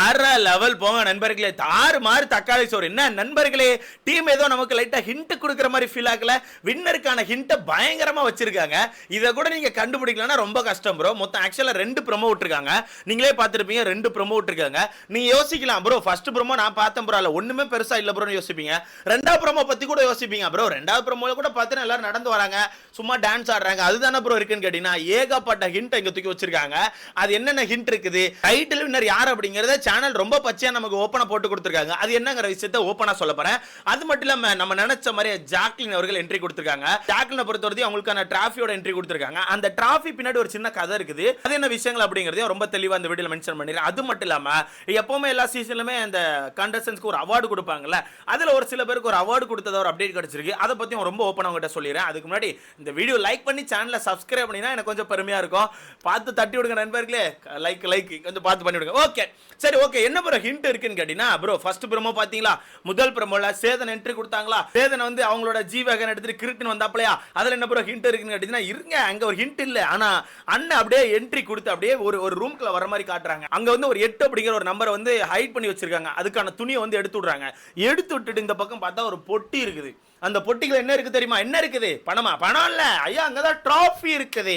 வேற லெவல் போங்க நண்பர்களே. தாறு மாறு தக்காளி சோறு. என்ன நண்பர்களே, டீம் ஏதோ நமக்கு லைட்டா ஹிண்ட் கொடுக்குற மாதிரி ஃபீல் ஆகல. வின்னருக்கான ஹிண்ட்டை பயங்கரமா வச்சிருக்காங்க. இதை கூட நீங்க கண்டுபிடிக்கலன்னா ரொம்ப கஷ்டம் ப்ரோ. மொத்தம் ஆக்சுவலா 2 ப்ரோமோ விட்டுருக்காங்க. நீங்களே பார்த்துருப்பீங்க, 2 ப்ரோமோ விட்டுருக்காங்க. நீங்க யோசிக்கலாம் ப்ரோ, ஃபர்ஸ்ட் ப்ரோமோ நான் பார்த்தேன் ப்ரோ, இல்ல ஒண்ணுமே பெருசா இல்ல ப்ரோன்னு யோசிப்பீங்க. 2வது ப்ரோமோ பத்தி கூட யோசிப்பீங்க ப்ரோ. 2வது ப்ரோமோல கூட பார்த்தீங்கன்னா எல்லாரும் நடந்து வராங்க, சும்மா டான்ஸ் ஆடுறாங்க, அதுதானே ப்ரோ இருக்குன்னு கேட்டீங்கன்னா ஏகப்பட்ட ஹிண்ட் இங்க தூக்கி வச்சிருக்காங்க. அது என்னென்ன ஹிண்ட் இருக்குது, டைட்டில் வின்னர் யார் அப்படிங்கறத சேனல் ரொம்ப பச்சையா நமக்கு ஓபனா போட்டு கொடுத்திருக்காங்க. அது என்னங்கற விஷயத்தை ஓபனா சொல்ல போறேன். அது மட்டும் இல்லாம நம்ம நினைச்ச மாதிரி ஜாக்லின் அவர்கள் என்ட்ரி கொடுத்திருக்காங்க. ஜாக்லினை பொறுத்தவரைக்கும் அவங்களுக்கான டிராஃபியோட என்ட்ரி கொடுத்திருக்காங்க. அந்த டிராஃபி பின்னாடி ஒரு சின்ன கதை இருக்குது. அது என்ன விஷயங்கள் அப்படிங்கறதையும் ரொம்ப தெளிவா இந்த வீடியோல மென்ஷன் பண்ணிருக்கேன். அது மட்டும் இல்லாம எப்பவுமே எல்லா சீசன்லயுமே அந்த கண்டஸ்டன்ட்ஸ்க்கு ஒரு அவார்டு கொடுப்பாங்கல்ல, அதுல ஒரு சில பேருக்கு ஒரு அவார்டு கொடுத்தத ஒரு அப்டேட் கிடைச்சிருக்கு. அதை பத்தியும் ரொம்ப ஓபனா உங்ககிட்ட சொல்லிடுறேன். அதுக்கு முன்னாடி இந்த வீடியோ லைக் பண்ணி சேனலை சப்ஸ்கிரைப் பண்ணினா எனக்கு கொஞ்சம் பெருமையா இருக்கும். பார்த்து தட்டி விடுங்க நண்பர்களே. லைக் கொஞ்சம் பார்த்து பண்ணி விடுங்க. ஓகே சரி, ஓகே. என்ன ப்ரோ ஹிண்ட் இருக்குன்னு கேட்டீங்கன்னா ப்ரோ, ஃபர்ஸ்ட் ப்ரோமோ பாத்தீங்களா? முதல் ப்ரோமோல சேதன் என்ட்ரி கொடுத்தாங்களா? சேதன் வந்து அவங்களோட ஜீவகன் எடுத்துட்டு கிரிக்கெட் வந்தாப்லையா? அதுல என்ன ப்ரோ ஹிண்ட் இருக்குன்னு கேட்டீங்கன்னா, இருங்க அங்க ஒரு ஹிண்ட் இல்ல. ஆனா அண்ணன் அப்படியே என்ட்ரி கொடுத்து அப்படியே ஒரு ரூம்க்குள்ள வர மாதிரி காட்டுறாங்க. அங்க வந்து ஒரு 8 அப்படிங்கிற ஒரு நம்பரை வந்து ஹைட் பண்ணி வச்சிருக்காங்க. அதுக்கான துணியை வந்து எடுத்து விடுறாங்க. எடுத்து விட்டுட்டு இந்த பக்கம் பார்த்தா ஒரு பொட்டி இருக்குது. அந்த பொட்டிகள் என்ன இருக்கு தெரியுமா? என்ன இருக்குது? பணமா? பணம் இல்ல ஐயா, அங்கதான் டிராஃபி இருக்குது.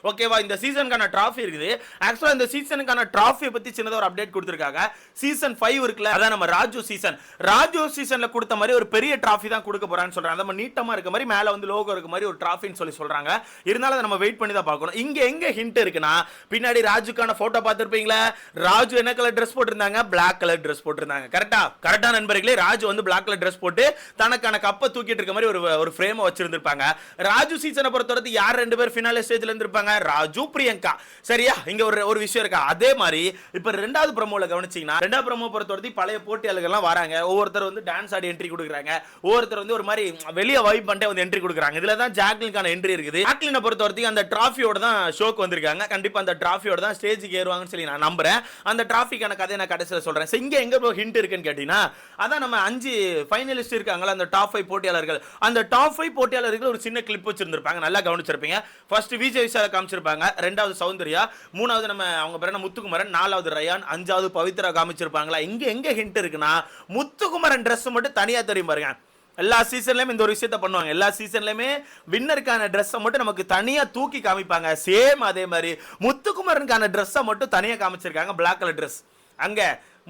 ஓகேவா? இந்த சீசனுக்கான டிராஃபி இருக்குது. ஆக்சுவலா இந்த சீசனுக்கான டிராஃபியை பத்தி சின்னதா ஒரு அப்டேட் கொடுத்திருக்காங்க. சீசன் 5 இருக்குல்ல, அதான் நம்ம ராஜு சீசன்ல கொடுத்த மாதிரி ஒரு பெரிய டிராஃபி தான் கொடுக்க போறான்னு சொல்றாங்க. நம்ம நீட்டமா இருக்க மாதிரி மேல வந்து லோகோ இருக்க மாதிரி ஒரு டிராஃபின்னு சொல்லி சொல்றாங்க. இருந்தாலும் அதை நம்ம வெயிட் பண்ணி தான் பார்க்கணும். இங்க எங்க ஹிண்ட் இருக்குன்னா, பின்னாடி ராஜுக்கான போட்டோ பார்த்திருப்பீங்களா? ராஜு என்ன கலர் ட்ரெஸ் போட்டிருந்தாங்க? பிளாக் கலர் ட்ரெஸ் போட்டிருந்தாங்க. கரெக்டா நண்பர்களே. ராஜு வந்து பிளாக் கலர் ட்ரெஸ் போட்டு தனக்கான கப்பை தூக்கி இருக்க மாதிரி ஒரு ஃப்ரேம் வச்சிருந்திருப்பாங்க. ராஜு சீசனை பொறுத்தவரை யார் 2 பேர் ஃபினாலே ஸ்டேஜ்ல இருந்திருப்பாங்க? ராஜு, பிரியங்கா. சரியா? இங்க ஒரு விஷயம் இருக்கா? அதே மாதிரி இப்ப 2வது ப்ரோமோல கவனிச்சீங்கன்னா, 2வது ப்ரோமோ பொறுத்தவரை பழைய போட்டியாளர்கள்லாம் வராங்க. ஒவ்வொருத்தர் வந்து டான்ஸ் ஆடி என்ட்ரி கொடுக்குறாங்க. ஒவ்வொருத்தர் வந்து ஒரு மாதிரி வெளிய வைப் பண்ணிட்டு வந்து என்ட்ரி கொடுக்குறாங்க. இதுல தான் ஜாக்லினுக்கான என்ட்ரி இருக்குது. ஜாக்லினை பொறுத்தவரை அந்த டிராஃபியோட தான் ஷோக்கு வந்திருக்காங்க. கண்டிப்பா அந்த டிராஃபியோட தான் ஸ்டேஜுக்கு ஏறுவாங்கன்னு சொல்லி நான் நம்புறேன். அந்த டிராஃபிக்கான கதையை நான் கடைசியில் சொல்றேன். இங்க எங்க ஹிண்ட் இருக்குன்னு கேட்டீங்கன்னா, அதான் நம்ம 5 ஃபைனலிஸ்ட் இருக்காங்களா, அந்த டாப் 5 போட்டியாளர்கள். அந்த டாப் 5 போட்டியாளர்கள் ஒரு சின்ன கிளிப் வச்சிருந்திருப்பாங்க. நல்லா கவனிச்சிருப்பீங்க. ஃபர்ஸ்ட் விஜய் விஷால காமிச்சிருப்பாங்க, 2வது சௌந்தர்யா, 3வது நம்ம அவங்க பேர் முத்துக்குமரன், 4வது ரயான், 5வது பவித்ரா காமிச்சிருப்பாங்களா. எங்க ஹிண்ட் இருக்குன்னா, முத்துக்குமரன் Dress மட்டும் தனியா தெரியும் பாருங்க. எல்லா சீசன்லயும் இந்த ஒரு விஷயத்தை பண்ணுவாங்க. எல்லா சீசன்லயுமே வின்னருக்கான ட்ரெஸ்ஸை மட்டும் நமக்கு தனியா தூக்கி காமிப்பாங்க. சேம் அதே மாதிரி முத்துக்குமரனுக்கான ட்ரெஸ்ஸை மட்டும் தனியா காமிச்சிருக்காங்க, பிளாக் கலர் ட்ரெஸ். அங்க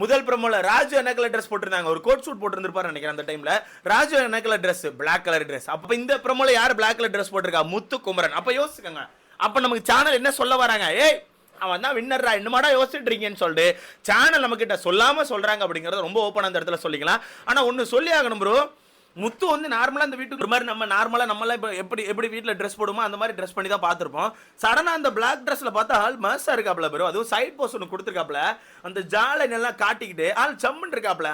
முதல் ப்ரோமோல ராஜு என்ன கலர் ட்ரெஸ் போட்டிருந்தாங்க? ஒரு கோட் சூட் போட்டிருந்திருப்பாரு நினைக்கிறேன். அந்த டைம்ல ராஜு என்ன colour dress? Black colour dress. அப்ப இந்த ப்ரோமோல யார் பிளாக் கலர் ட்ரெஸ் போட்டிருக்கா? முத்துக்குமரன். அப்ப யோசிச்சுக்கங்க, அப்ப நமக்கு சேனல் என்ன சொல்ல வராங்க? ஏய், அவன் தான் வின்னர்ரா, என்னமாடா யோசிச்சுட்டு இருக்கீங்கன்னு சொல்லிட்டு சேனல் நம்ம கிட்ட சொல்லாம சொல்றாங்க. அப்படிங்கறது ரொம்ப ஓப்பனா அந்த இடத்துல சொல்லிக்கலாம். ஆனா ஒன்னு சொல்லி ஆகணும் ப்ரோ, முத்து வந்து நார்மலா இந்த வீட்டுக்கு ஒரு மாதிரி நம்ம நார்மலா நம்மள எப்படி வீட்ல ட்ரெஸ் போடுமோ அந்த மாதிரி ட்ரெஸ் பண்ணி தான் பார்த்திருப்போம். சடனா அந்த பிளாக் ட்ரெஸ்ல பார்த்தா ஆள் மஸ்ஸா இருக்காப்ல ப்ரோ. அதுவும் சைட் போஸ் ஒன்று கொடுத்துருக்காப்ல, அந்த ஜாலை எல்லாம் காட்டிக்கிட்டு ஆள் சம்மன் இருக்காப்ல.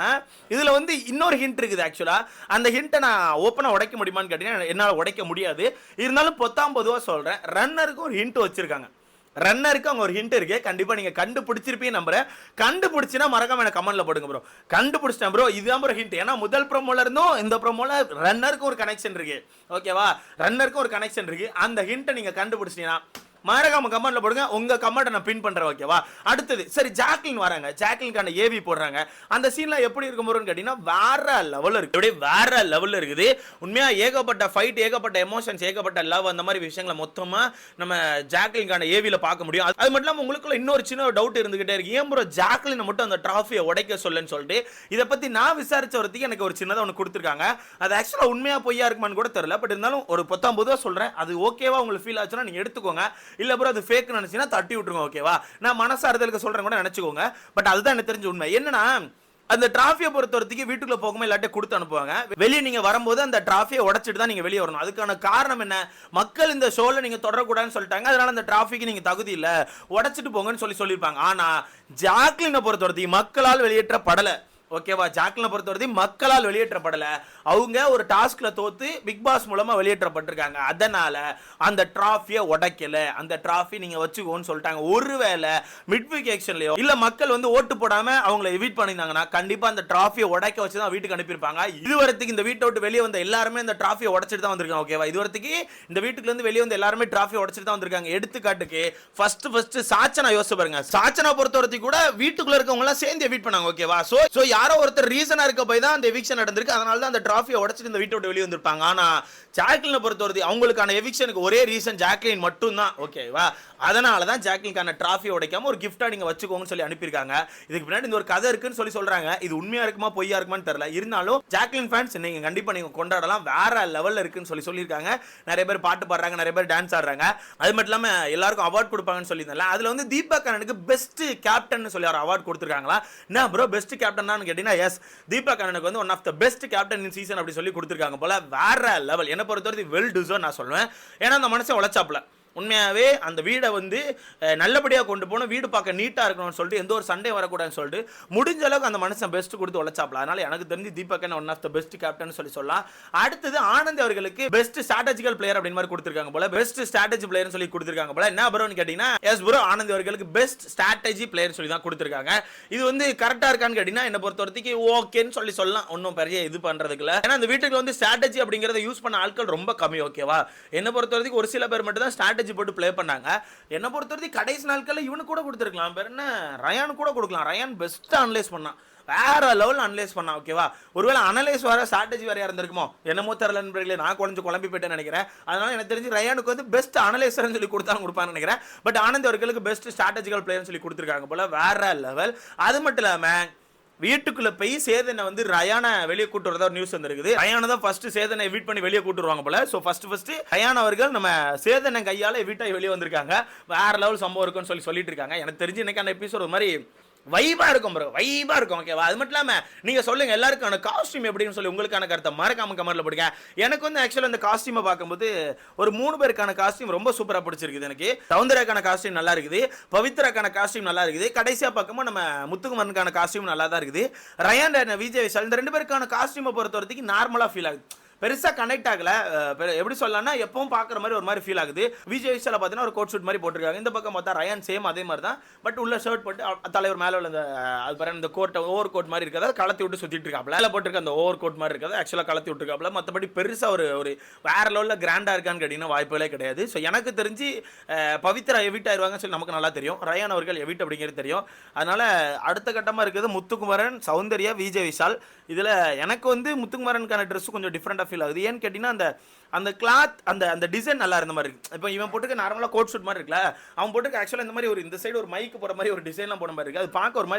இதுல வந்து இன்னொரு ஹிண்ட் இருக்குது. ஆக்சுவலா அந்த ஹிண்ட்டை நான் ஓப்பனா உடைக்க முடியுமான்னு கேட்டீங்கன்னா என்னால் உடைக்க முடியாது. இருந்தாலும் 19 சொல்றேன். ரன்னருக்கு ஒரு ஹிண்ட் வச்சிருக்காங்க. ரன்னருக்கு அவங்க ஒரு ஹிண்ட் இருக்கு. கண்டிப்பா நீங்க கண்டுபிடிச்சிருப்பீங்க நம்புறேன். கண்டுபிடிச்சினா மறக்காம எனக்கு கமெண்ட்ல போடுங்க ப்ரோ. கண்டுபிடிச்சிட்டேன் ப்ரோ, இதுதான் ப்ரோ ஹிண்ட். ஏன்னா முதல் ப்ரோமோல இருந்தும் இந்த ப்ரோமோல ரன்னருக்கு ஒரு கனெக்ஷன் இருக்கு. ஓகேவா? ரன்னருக்கு ஒரு கனெக்ஷன் இருக்கு. அந்த ஹிண்ட்டை நீங்க கண்டுபிடிச்சிட்டீங்கன்னா மறக்காம கமெண்ட்ல போடுங்க. உங்க கமெண்ட்டை நான் பின் பண்றேன். ஓகேவா? அடுத்தது சரி, ஜாக்லின் வராங்க. ஜாக்லினுக்கான ஏவி போடுறாங்க. அந்த சீன்ல எப்படி இருக்கும் ப்ரோன்னு கேட்டீங்கன்னா வேற லெவல்ல இருக்கு. அப்படியே வேற லெவல்ல இருக்குது. உண்மையா ஏகப்பட்ட ஃபைட், ஏகப்பட்ட எமோஷன்ஸ், ஏகப்பட்ட லவ், அந்த மாதிரி விஷயங்களை மொத்தமா நம்ம ஜாக்லினுக்கான ஏவில பார்க்க முடியும். அது மட்டும் இல்லாம உங்களுக்குள்ள இன்னொரு சின்ன டவுட் இருந்துகிட்டே இருக்கு, ஏன் ப்ரோ ஜாக்லினை மட்டும் அந்த டிராஃபியை உடைக்க சொல்லுன்னு சொல்லிட்டு. இதை பத்தி நான் விசாரிச்ச வரதுக்கு எனக்கு ஒரு சின்னதா ஒன்று கொடுத்துருக்காங்க. அது ஆக்சுவலா உண்மையா பொய்யா இருக்குமான்னு கூட தெரியல. பட் இருந்தாலும் ஒரு 19 சொல்றேன். அது ஓகேவா உங்களுக்கு ஃபீல் ஆச்சுன்னா நீங்க எடுத்துக்கோங்க. இல்ல ப்ரோ அது ஃபேக் நினைச்சீங்கன்னா தட்டி விட்டுருங்க. ஓகேவா? நான் மனசார்தலுக்கு சொல்றேன் கூட நினைச்சுக்கோங்க. பட் அதுதான் எனக்கு தெரிஞ்ச உண்மை. என்னன்னா, அந்த டிராஃபியை பொறுத்தவரைக்கும் வீட்டுக்குள்ள போகும்போது எல்லாத்தையும் கொடுத்து அனுப்புவாங்க. வெளியே நீங்க வரும்போது அந்த டிராஃபியை உடைச்சிட்டு தான் நீங்க வெளியே வரணும். அதுக்கான காரணம் என்ன? மக்கள் இந்த ஷோல நீங்க தொடரக்கூடாதுன்னு சொல்லிட்டாங்க. அதனால அந்த டிராஃபிக்கு நீங்க தகுதி இல்ல, உடைச்சிட்டு போங்கன்னு சொல்லியிருப்பாங்க. ஆனா ஜாக்லினை பொறுத்தவரைக்கும் மக்களால் வெளியேற்றப்படல. ஓகேவா? ஜாக்லினை பொறுத்தவரைக்கும் மக்களால் வெளியேற்றப்படல, அவங்க ஒரு டாஸ்க்ல தோத்து பிக் பாஸ் மூலமா வெளியேற்றப்பட்டிருக்காங்க. அதனால அந்த டிராஃபியை உடைக்கல, அந்த டிராஃபி நீங்க வச்சுக்கோன்னு சொல்லிட்டாங்க. ஒருவேளை மிட் வீக் ஆக்ஷன்லயோ இல்ல மக்கள் வந்து ஓட்டு போடாம அவங்களை எவிட் பண்ணியிருந்தாங்கன்னா கண்டிப்பா அந்த டிராஃபியை உடைக்க வச்சு தான் வீட்டுக்கு அனுப்பியிருப்பாங்க. இதுவரைக்கும் இந்த வீட்டை விட்டு வெளியே வந்த எல்லாருமே இந்த டிராஃபியை உடைச்சிட்டு தான் வந்திருக்காங்க. ஓகேவா? இதுவரைக்கும் இந்த வீட்டுக்குள்ள இருந்து வெளியே வந்த எல்லாருமே டிராஃபியை உடைச்சிட்டு தான் வந்திருக்காங்க. எடுத்துக்காட்டுக்கு ஃபர்ஸ்ட் சாச்சனா யோசிச்சு பாருங்க. சாச்சனா பொறுத்தவரைக்கும் கூட வீட்டுக்குள்ள இருக்கவங்க எல்லாம் சேர்ந்து எவிட் பண்ணாங்க. ஓகேவா? சோ யாரோ ஒருத்தர் ரீசனா இருக்க போய் தான் அந்த எவிக்ஷன் நடந்திருக்கு. அதனால தான் அந்த டிராஃபியை உடைச்சிட்டு இந்த வீட்டை விட்டு வெளியே வந்திருப்பாங்க. ஆனா ஜாக்லினை பொறுத்தவரைக்கும் அவங்களுக்கான எவிக்ஷனுக்கு ஒரே ரீசன் ஜாக்லின் மட்டும் தான். ஓகேவா? அதனால தான் ஜாக்லினுக்கான டிராஃபியை உடைக்காம ஒரு கிஃப்டா நீங்க வச்சுக்கோங்கன்னு சொல்லி அனுப்பியிருக்காங்க. இதுக்கு பின்னாடி இந்த ஒரு கதை இருக்குன்னு சொல்லி சொல்றாங்க. இது உண்மையா இருக்குமா பொய்யா இருக்குமான்னு தெரியல. இருந்தாலும் ஜாக்லின் ஃபேன்ஸ் நீங்க கண்டிப்பா நீங்க கொண்டாடலாம். வேற லெவல்ல இருக்குன்னு சொல்லியிருக்காங்க. நிறைய பேர் பாட்டு பாடுறாங்க, நிறைய பேர் டான்ஸ் ஆடுறாங்க. அது மட்டும் இல்லாம எல்லாருக்கும் அவார்ட் கொடுப்பாங்கன்னு சொல்லியிருந்தால அதுல வந்து தீபா கண்ணனுக்கு பெஸ்ட் கேப்டன் சொல்லி ஒரு அவார்ட் கொடுத்துருக்காங்களா? என்ன ப்ரோ பெஸ்ட் கேப்டன் தான் கேட்டீங்கன்னா எஸ், தீபா கண்ணனுக்கு வந்து one of the best captain in season அப்படி சொல்லி கொடுத்துருக்காங்க போல. வேற லெவல். என்ன பொறுத்தவரைக்கும் வெல் டிசர்வ் நான் சொல்லுவேன். ஏன்னா அந்த மனுஷன் உழைச்சாப்ல உண்மையாகவே அந்த வீடை வந்து நல்லபடியாக கொண்டு போகணும், வீடு பார்க்க நீட்டாக இருக்கணும்னு சொல்லிட்டு எந்த ஒரு சண்டே வரக்கூடாதுன்னு சொல்லிட்டு முடிஞ்ச அளவுக்கு அந்த மனுஷன் பெஸ்ட் கொடுத்து உழைச்சாப்ல. அதனால எனக்கு தெரிஞ்சு தீபக்கன் one of the best captain சொல்லலாம். அடுத்தது ஆனந்த் அவர்களுக்கு பெஸ்ட் ஸ்ட்ராட்டஜிக்கல் பிளேயர் அப்படின்னு மாதிரி கொடுத்துருக்காங்க போல. பெஸ்ட் ஸ்ட்ராட்டஜி பிளேயர் சொல்லி கொடுத்துருக்காங்க போல. என்ன ப்ரோன்னு கேட்டீங்கன்னா எஸ் ப்ரோ, ஆனந்த் அவர்களுக்கு பெஸ்ட் ஸ்ட்ராட்டஜி பிளேயர் சொல்லி தான் கொடுத்துருக்காங்க. இது வந்து கரெக்டாக இருக்கான்னு கேட்டீங்கன்னா என்னை பொறுத்த வரைக்கும் ஓகேன்னு சொல்லலாம். ஒன்றும் பெரிய இது பண்ணுறதுக்குல. ஏன்னா அந்த வீட்டுக்கு வந்து ஸ்ட்ராட்டஜி அப்படிங்கிறத யூஸ் பண்ண ஆட்கள் ரொம்ப கம்மி. ஓகேவா? என்னை பொறுத்த வரைக்கும் ஒரு சில பேர் மட்டும் தான் ஸ்ட்ராட்டஜி போட்டு ப்ளே பண்ணாங்க. என்ன பொறுத்தவரைக்கும் கடைசி நாட்கள்ல இவனுக்கு கூட கொடுத்துருக்கலாம். பேர் என்ன, ரயான் கூட கொடுக்கலாம். ரயான் பெஸ்ட்டாக அனலைஸ் பண்ணான், வேற லெவல் அனலைஸ் பண்ணா. ஓகேவா? ஒருவேளை அனலைஸ் வேற ஸ்ட்ராட்டஜி வேறையா இருந்திருக்குமோ என்னமோ தெரியல நண்பர்களே. நான் கொஞ்சம் குழம்பி போயிட்டேன்னு நினைக்கிறேன். அதனால எனக்கு தெரிஞ்சு ரயானுக்கு வந்து பெஸ்ட் அனலைசர்னு சொல்லி கொடுத்தாலும் கொடுப்பான்னு நினைக்கிறேன். பட் ஆனந்த் அவர்களுக்கு பெஸ்ட் ஸ்ட்ராட்டஜிக்கல் பிளேயர்னு சொல்லி கொடுத்துருக்காங்க போல. வேற லெவல். அது மட்டும் இல்லாம வீட்டுக்குள்ள போய் சேதனை வந்து ரயானை வெளியே கூட்டு வரதா ஒரு நியூஸ் வந்திருக்குது. ரயானை தான் ஃபர்ஸ்ட் சேதனை எவிட் பண்ணி வெளியே கூட்டு வருவாங்க போல. சோ ஃபர்ஸ்ட் ரயான் அவர்கள் நம்ம சேதனை கையால எவிட்டாய் வெளியே வந்திருக்காங்க. வேற லெவல் சம்பவம் இருக்குன்னு சொல்லிட்டு இருக்காங்க. எனக்கு தெரிஞ்சு இன்னைக்கு அந்த எபிசோட் ஒரு மாதிரி வைபா இருக்கும் ப்ரோ, வைபா இருக்கும். ஓகேவா? அது மட்டும் இல்லாம நீங்க சொல்லுங்க எல்லாருக்கான காஸ்டியூம் எப்படின்னு சொல்லி உங்களுக்கான கருத்தை மறக்காம கமெண்ட்ல போடுங்க. எனக்கு வந்து ஆக்சுவலா இந்த காஸ்டியூமை பார்க்கும்போது ஒரு 3 பேருக்கான காஸ்டியூம் ரொம்ப சூப்பரா பிடிச்சிருக்குது. எனக்கு சௌந்தர்யாக்கான காஸ்டியூம் நல்லா இருக்குது, பவித்ராக்கான காஸ்டியூம் நல்லா இருக்குது, கடைசியா பார்க்கும்போது நம்ம முத்துக்குமரனுக்கான காஸ்டியூம் நல்லா தான் இருக்குது. ரயான் விஜய் விஷால் இந்த 2 பேருக்கான காஸ்டியூமை பொறுத்த வரைக்கும் நார்மலா ஃபீல் ஆகுது. பெருசா கனெக்ட் ஆகல. எப்படி சொல்லலாம்னா எப்பவும் பாக்குற மாதிரி ஒரு மாதிரி ஃபீல் ஆகுது. விஜய் விஷால பார்த்தீங்கன்னா ஒரு கோட் ஷூட் மாதிரி போட்டிருக்காங்க. இந்த பக்கம் பார்த்தா ரயான் சேம் அதே மாதிரி தான். பட் உள்ள ஷர்ட் போட்டு தலைவர் மேல உள்ள அது பாருங்க இந்த கோட் ஓவர் கோட் மாதிரி இருக்கிறத கலத்தி விட்டு சுத்திட்டு இருக்காப்ல. மேல போட்டிருக்க அந்த ஓவர் கோட் மாதிரி இருக்கிறத ஆக்சுவலா கலத்தி விட்டுருக்காப்ல. மற்றபடி பெருசா ஒரு வேற லெவலில் கிராண்டா இருக்கான்னு கேட்டீங்கன்னா வாய்ப்புகளே கிடையாது. ஸோ எனக்கு தெரிஞ்சு பவித்ரா எவிட் ஆயிருவாங்கன்னு சொல்லி நமக்கு நல்லா தெரியும். ரயான் அவர்கள் எவிட் அப்படிங்கிறது தெரியும். அதனால அடுத்த கட்டமா இருக்கிறது முத்துக்குமரன், சௌந்தர்யா, விஜய் விஷால். இதுல எனக்கு வந்து முத்துக்குமரனுக்கான ட்ரெஸ் கொஞ்சம் டிஃப்ரெண்டா ஃபீல் ஆகுது. ஏன்னு கேட்டீங்கன்னா அந்த கிளாத் அந்த டிசைன் நல்லா இருந்த மாதிரி இருக்கு. இப்போ இவன் போட்டுக்க நார்மலா கோட் ஷூட் மாதிரி இருக்குல்ல, அவன் போட்டுக்க ஆக்சுவலா இந்த மாதிரி ஒரு இந்த சைடு ஒரு மைக்கு போற மாதிரி ஒரு டிசைன்லாம் போன மாதிரி இருக்கு. அது பார்க்க ஒரு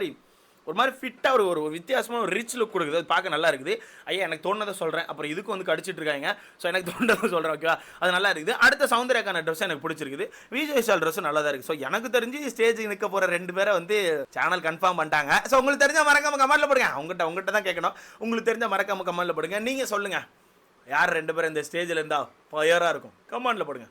மாதிரி ஃபிட்டா ஒரு வித்தியாசமான ஒரு ரிச் லுக் கொடுக்குது. அது பார்க்க நல்லா இருக்குது. ஐயா எனக்கு தோணுனதை சொல்றேன். அப்புறம் இதுக்கு வந்து கடிச்சிட்டு இருக்காங்க. ஸோ எனக்கு தோணுனதை சொல்றேன். ஓகேவா? அது நல்லா இருக்குது. அடுத்த சௌந்தர்யாக்கான ட்ரெஸ் எனக்கு பிடிச்சிருக்குது. விஜய் விஷால் ட்ரெஸ் நல்லா தான் இருக்கு. ஸோ எனக்கு தெரிஞ்சு ஸ்டேஜ் நிற்க போற 2 பேரை வந்து சேனல் கன்ஃபார்ம் பண்ணிட்டாங்க. ஸோ உங்களுக்கு தெரிஞ்ச மறக்காம கமெண்ட்ல போடுங்க. உங்ககிட்ட தான் கேட்கணும். உங்களுக்கு தெரிஞ்ச மறக்காம கமெண்ட்ல போடுங்க. நீங்க சொல்லுங்க யார் 2 பேரும் இந்த ஸ்டேஜில் இருந்தா பயரா இருக்கும் கமெண்ட்ல போடுங்க.